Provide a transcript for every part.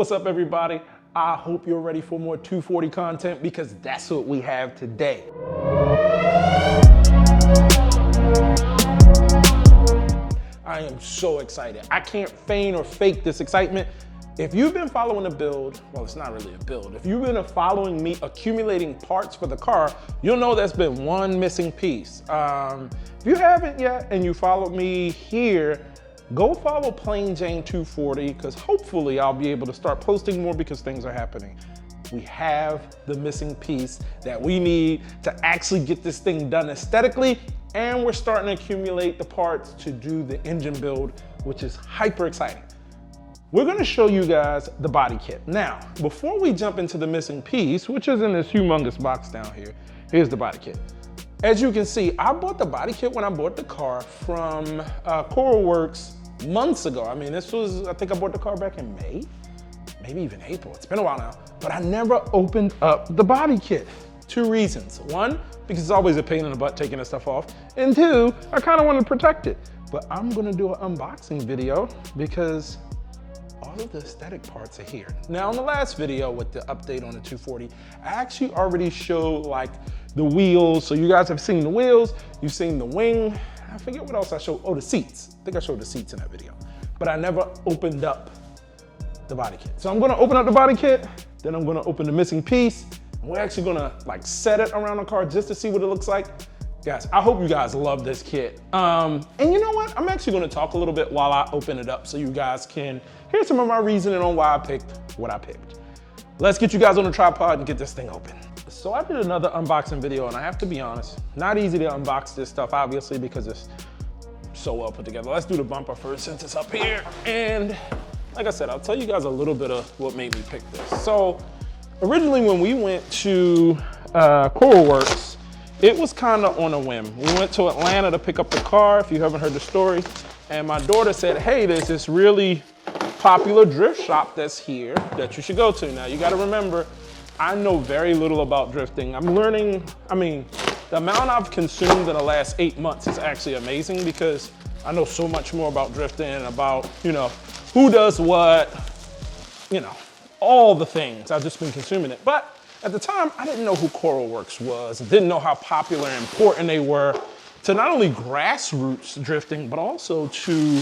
What's up, everybody? I hope you're ready for more 240 content because that's what we have today. I am so excited. I can't feign or fake this excitement. If you've been following the build, well, it's not really a build. If you've been following me accumulating parts for the car, you'll know there's been one missing piece. If you haven't yet and you followed me here, go follow Plain Jane 240 because hopefully I'll be able to start posting more because things are happening. We have the missing piece that we need to actually get this thing done aesthetically, and we're starting to accumulate the parts to do the engine build, which is hyper exciting. We're gonna show you guys the body kit. Now, before we jump into the missing piece, which is in this humongous box down here, here's the body kit. As you can see, I bought the body kit when I bought the car from Koruworks months ago. I mean, this was, I think I bought the car back in May, maybe even April. It's been a while now, but I never opened up the body kit. Two reasons. One, because it's always a pain in the butt taking this stuff off. And two, I kind of want to protect it. But I'm gonna do an unboxing video because all of the aesthetic parts are here. Now, in the last video with the update on the 240, I actually already showed like the wheels. So you guys have seen the wheels, you've seen the wing. I forget what else I showed. Oh, the seats. I think I showed the seats in that video, but I never opened up the body kit. So I'm gonna open up the body kit, then I'm gonna open the missing piece. And we're actually gonna like set it around the car just to see what it looks like. Guys, I hope you guys love this kit. And you know what? I'm actually gonna talk a little bit while I open it up so you guys can hear some of my reasoning on why I picked what I picked. Let's get you guys on the tripod and get this thing open. So I did another unboxing video, and I have to be honest, not easy to unbox this stuff, obviously, because it's so well put together. Let's do the bumper first since it's up here. And like I said, I'll tell you guys a little bit of what made me pick this. So originally when we went to Koruworks, it was kind of on a whim. We went to Atlanta to pick up the car, if you haven't heard the story. And my daughter said, hey, there's this really popular drift shop that's here that you should go to. Now, you gotta remember, I know very little about drifting. I'm learning, I mean, the amount I've consumed in the last 8 months is actually amazing because I know so much more about drifting and about, you know, who does what, you know, all the things. I've just been consuming it. But at the time, I didn't know who Koruworks was, didn't know how popular and important they were to not only grassroots drifting, but also to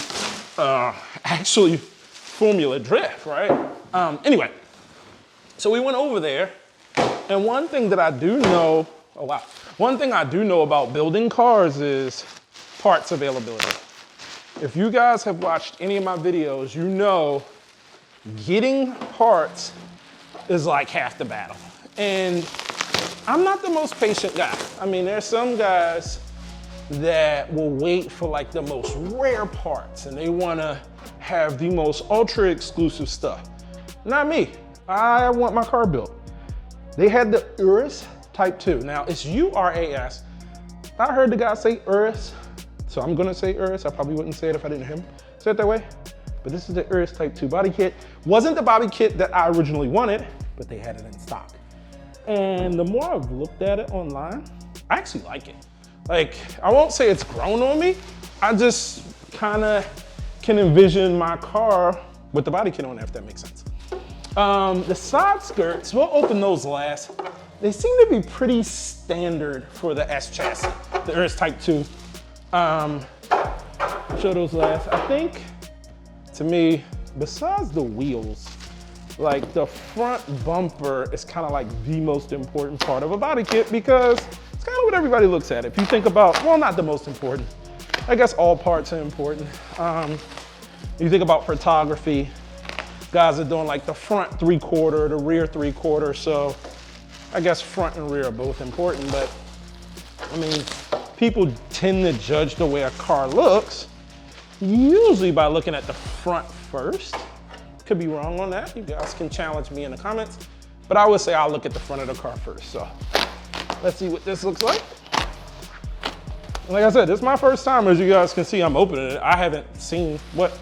actually Formula Drift, right? Anyway, so we went over there, and one thing that I do know, oh wow, one thing I do know about building cars is parts availability. If you guys have watched any of my videos, you know getting parts is like half the battle. And I'm not the most patient guy. I mean, there's some guys that will wait for like the most rare parts and they wanna have the most ultra exclusive stuff. Not me. I want my car built. They had the Uras Type 2. Now it's U-R-A-S. I heard the guy say Uras, so I'm gonna say Uras. I probably wouldn't say it if I didn't hear him say it that way. But this is the Uras Type 2 body kit. Wasn't the body kit that I originally wanted, but they had it in stock. And the more I've looked at it online, I actually like it. Like, I won't say it's grown on me. I just kinda can envision my car with the body kit on there, if that makes sense. The side skirts, we'll open those last. They seem to be pretty standard for the S chassis, the Uras Type 2. Show those last. I think, to me, besides the wheels, like the front bumper is kind of like the most important part of a body kit because it's kind of what everybody looks at. If you think about, well, not the most important. I guess all parts are important. You think about photography, guys are doing like the front 3/4, the rear 3/4. So I guess front and rear are both important, but I mean, people tend to judge the way a car looks usually by looking at the front first. Could be wrong on that. You guys can challenge me in the comments, but I would say I'll look at the front of the car first. So let's see what this looks like. Like I said, this is my first time. As you guys can see, I'm opening it. I haven't seen what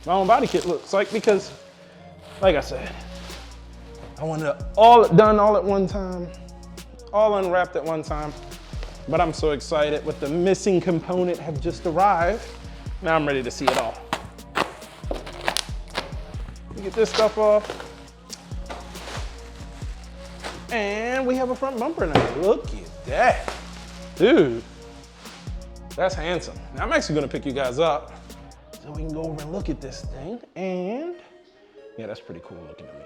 my own body kit looks like because, like I said, I wanted it all done all at one time, all unwrapped at one time. But I'm so excited with the missing component have just arrived. Now I'm ready to see it all. Get this stuff off. And we have a front bumper now. Look at that. Dude, that's handsome. Now I'm actually gonna pick you guys up so we can go over and look at this thing. And yeah, that's pretty cool looking to me.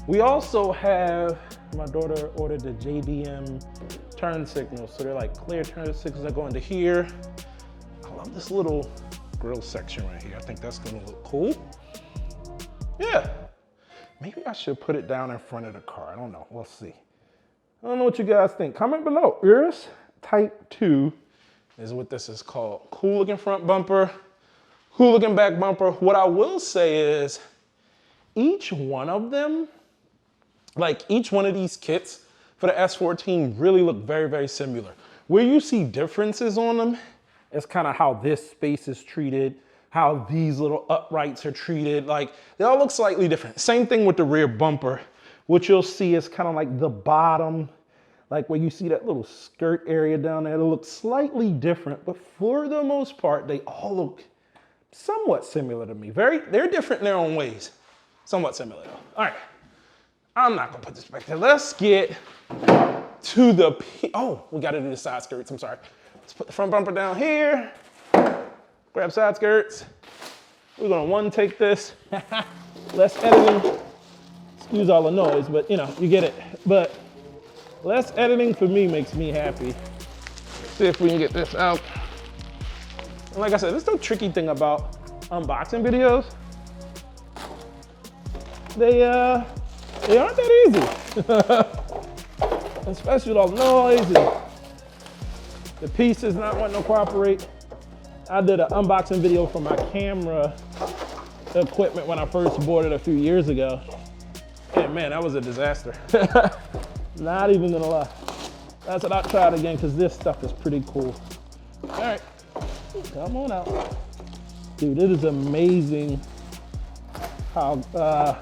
We also have, my daughter ordered the JDM turn signals. So they're like clear turn signals that go into here. I love this little grill section right here. I think that's gonna look cool. Yeah, maybe I should put it down in front of the car. I don't know, we'll see. I don't know what you guys think. Comment below. Uras Type 2 is what this is called. Cool looking front bumper, cool looking back bumper. What I will say is each one of them, like each one of these kits for the S14 really look very, very similar. Where you see differences on them is kind of how this space is treated, how these little uprights are treated. Like they all look slightly different. Same thing with the rear bumper. What you'll see is kind of like the bottom, like where you see that little skirt area down there, it'll look slightly different, but for the most part, they all look somewhat similar to me. They're different in their own ways. Somewhat similar though. All right, I'm not gonna put this back there. Let's get to the, oh, we gotta do the side skirts, I'm sorry. Let's put the front bumper down here, grab side skirts. We're gonna one take this, less editing. Excuse all the noise, but you know, you get it. But less editing for me makes me happy. See if we can get this out. And like I said, this is the tricky thing about unboxing videos. They aren't that easy. Especially with all the noise and the pieces not wanting to cooperate. I did an unboxing video for my camera equipment when I first bought it a few years ago. And man, that was a disaster. Not even gonna lie. That's what I'll try it again because this stuff is pretty cool. All right, come on out. Dude, it is amazing how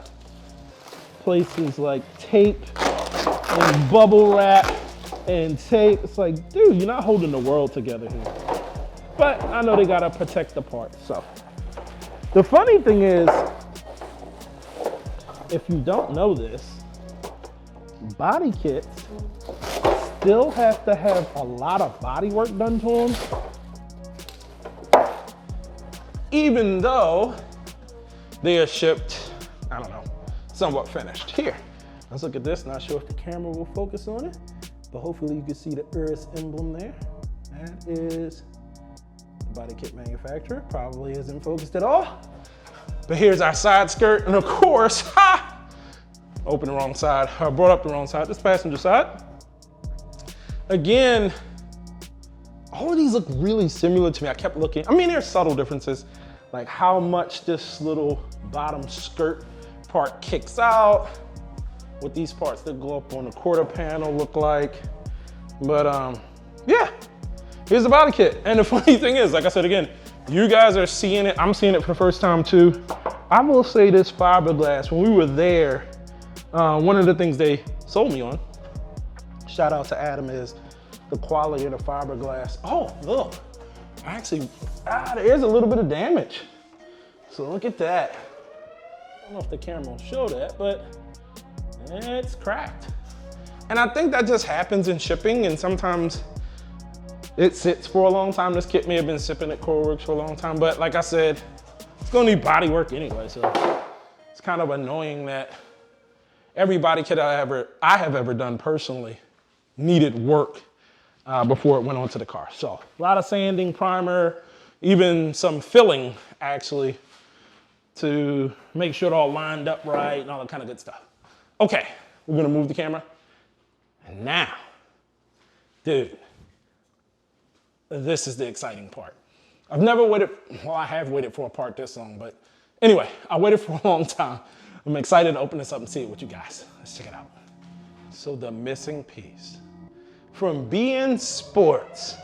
places like tape and bubble wrap and tape, it's like, dude, you're not holding the world together here. But I know they gotta protect the parts, so. The funny thing is, if you don't know this, body kits still have to have a lot of body work done to them, even though they are shipped, I don't know, somewhat finished. Here, let's look at this. Not sure if the camera will focus on it, but hopefully you can see the Uras emblem there. That is the body kit manufacturer. Probably isn't focused at all. But here's our side skirt, and of course, open the wrong side, or brought up the wrong side. This passenger side. Again, all of these look really similar to me. I kept looking. I mean, there's subtle differences, like how much this little bottom skirt part kicks out, what these parts that go up on the quarter panel look like. But yeah, here's the body kit. And the funny thing is, like I said again, you guys are seeing it. I'm seeing it for the first time too. I will say this fiberglass, when we were there, one of the things they sold me on, shout out to Adam, is the quality of the fiberglass. Oh, look, actually, there's a little bit of damage. So look at that. I don't know if the camera will show that, but it's cracked. And I think that just happens in shipping, and sometimes it sits for a long time. This kit may have been sitting at Koruworks for a long time, but like I said, it's gonna need body work anyway, so it's kind of annoying that every body kit I have ever done personally needed work before it went onto the car. So a lot of sanding, primer, even some filling actually to make sure it all lined up right and all that kind of good stuff. Okay, we're gonna move the camera. And now, dude, this is the exciting part. I've never waited, well, I have waited for a part this long, but anyway, I waited for a long time. I'm excited to open this up and see it with you guys. Let's check it out. So the missing piece from BN Sports.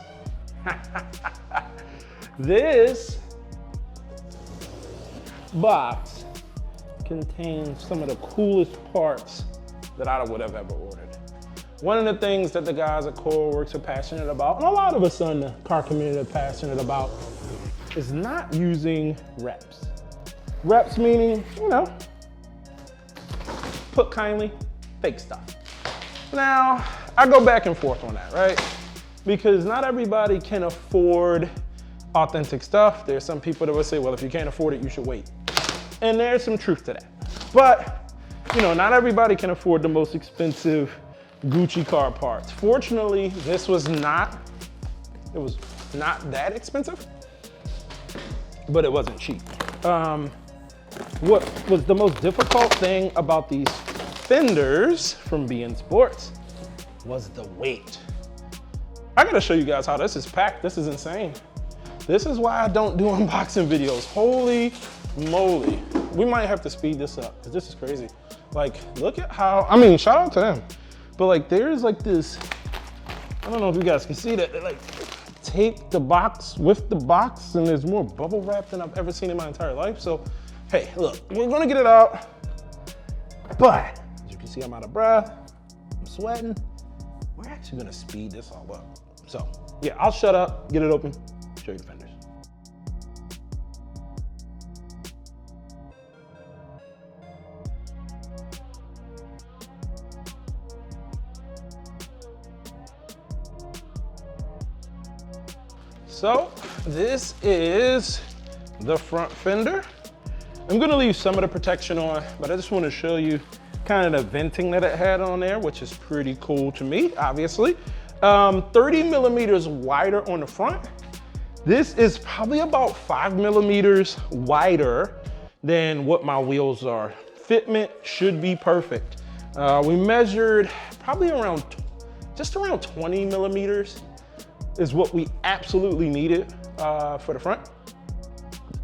This box contains some of the coolest parts that I would have ever ordered. One of the things that the guys at Koruworks are passionate about, and a lot of us in the car community are passionate about, is not using reps. Reps meaning, you know, put kindly, fake stuff. Now, I go back and forth on that, right? Because not everybody can afford authentic stuff. There's some people that will say, well, if you can't afford it, you should wait. And there's some truth to that. But, you know, not everybody can afford the most expensive Gucci car parts. Fortunately, this was not, it was not that expensive, but it wasn't cheap. What was the most difficult thing about these Fenders from BN Sports was the weight. I gotta show you guys how this is packed. This is insane. This is why I don't do unboxing videos. Holy moly. We might have to speed this up because this is crazy. Like, look at how, I mean, shout out to them. But like, there's like this, I don't know if you guys can see that. They like tape the box with the box, and there's more bubble wrap than I've ever seen in my entire life. So, hey, look, we're gonna get it out. But, as you can see, I'm out of breath, I'm sweating. We're actually gonna speed this all up. So, yeah, I'll shut up, get it open, show you the Fenders. So, this is the front fender. I'm gonna leave some of the protection on, but I just wanna show you kind of the venting that it had on there, which is pretty cool to me, obviously. 30 millimeters wider on the front. This is probably about 5 millimeters wider than what my wheels are. Fitment should be perfect. We measured probably around, just around 20 millimeters is what we absolutely needed for the front.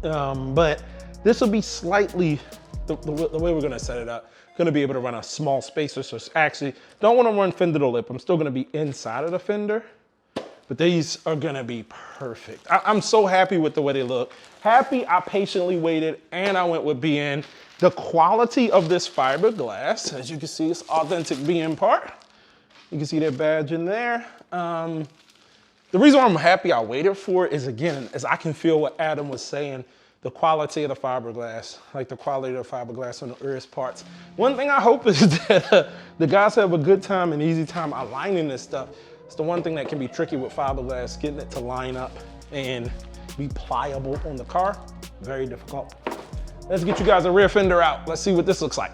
But this will be slightly, the way we're gonna set it up, gonna be able to run a small spacer. So it's actually, don't wanna run fender to lip. I'm still gonna be inside of the fender, but these are gonna be perfect. I'm so happy with the way they look. Happy I patiently waited and I went with BN. The quality of this fiberglass, as you can see, it's authentic BN part. You can see their badge in there. The reason why I'm happy I waited for it is, again, as I can feel what Adam was saying, the quality of the fiberglass, like the quality of the fiberglass on the Uras parts. One thing I hope is that the guys have a good time and easy time aligning this stuff. It's the one thing that can be tricky with fiberglass, getting it to line up and be pliable on the car. Very difficult. Let's get you guys a rear fender out. Let's see what this looks like.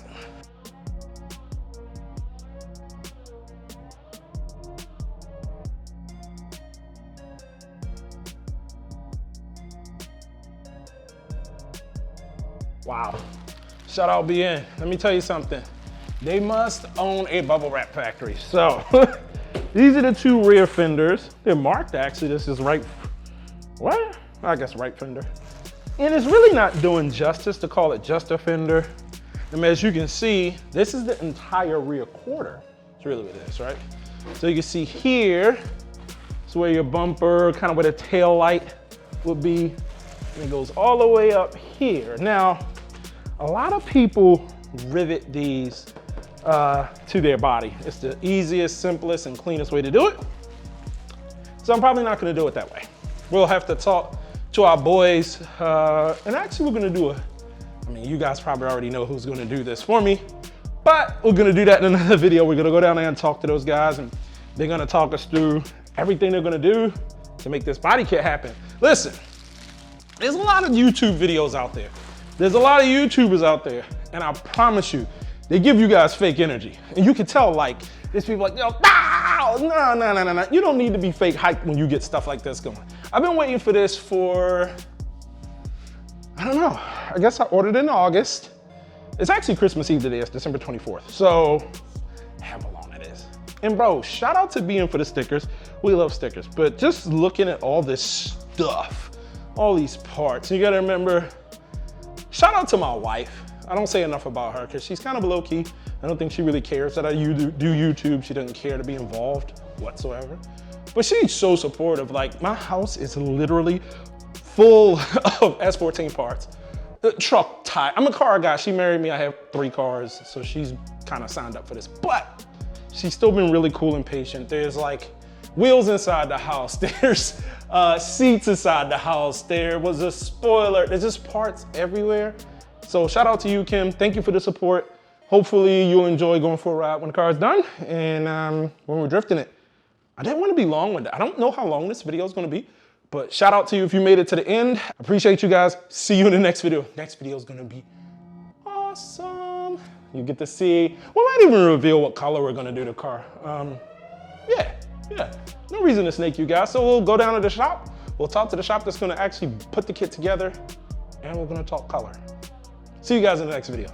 Wow, shout out BN. Let me tell you something. They must own a bubble wrap factory. So these are the two rear fenders. They're marked, actually. This is right, what? I guess right fender. And it's really not doing justice to call it just a fender. I mean, as you can see, this is the entire rear quarter. It's really what it is, right? So you can see here, it's where your bumper, kind of where the tail light would be. And it goes all the way up here. Now, a lot of people rivet these to their body. It's the easiest, simplest, and cleanest way to do it. So I'm probably not gonna do it that way. We'll have to talk to our boys. And actually we're gonna do I mean, you guys probably already know who's gonna do this for me, but we're gonna do that in another video. We're gonna go down there and talk to those guys, and they're gonna talk us through everything they're gonna do to make this body kit happen. Listen, there's a lot of YouTube videos out there. There's a lot of YouTubers out there, and I promise you, they give you guys fake energy. And you can tell, like, there's people like, yo, no. You don't need to be fake hyped when you get stuff like this going. I've been waiting for this for, I don't know. I guess I ordered it in August. It's actually Christmas Eve today, it's December 24th. So, how long it is. And bro, shout out to BN for the stickers. We love stickers, but just looking at all this stuff, all these parts, you gotta remember, shout out to my wife. I don't say enough about her because she's kind of low key. I don't think she really cares that I do YouTube. She doesn't care to be involved whatsoever. But she's so supportive. Like, my house is literally full of S14 parts. Truck, tire. I'm a car guy. She married me. I have 3 cars. So she's kind of signed up for this. But she's still been really cool and patient. There's like wheels inside the house. There's seats inside the house. There was a spoiler. There's just parts everywhere. So shout out to you, Kim. Thank you for the support. Hopefully you'll enjoy going for a ride when the car is done and when we're drifting it. I didn't want to be long-winded. I don't know how long this video is going to be, but shout out to you if you made it to the end. I appreciate you guys. See you in the next video. Next video is going to be awesome. You get to see, we might even reveal what color we're going to do the car. Yeah, no reason to snake you guys. So we'll go down to the shop. We'll talk to the shop that's going to actually put the kit together, and we're going to talk color. See you guys in the next video.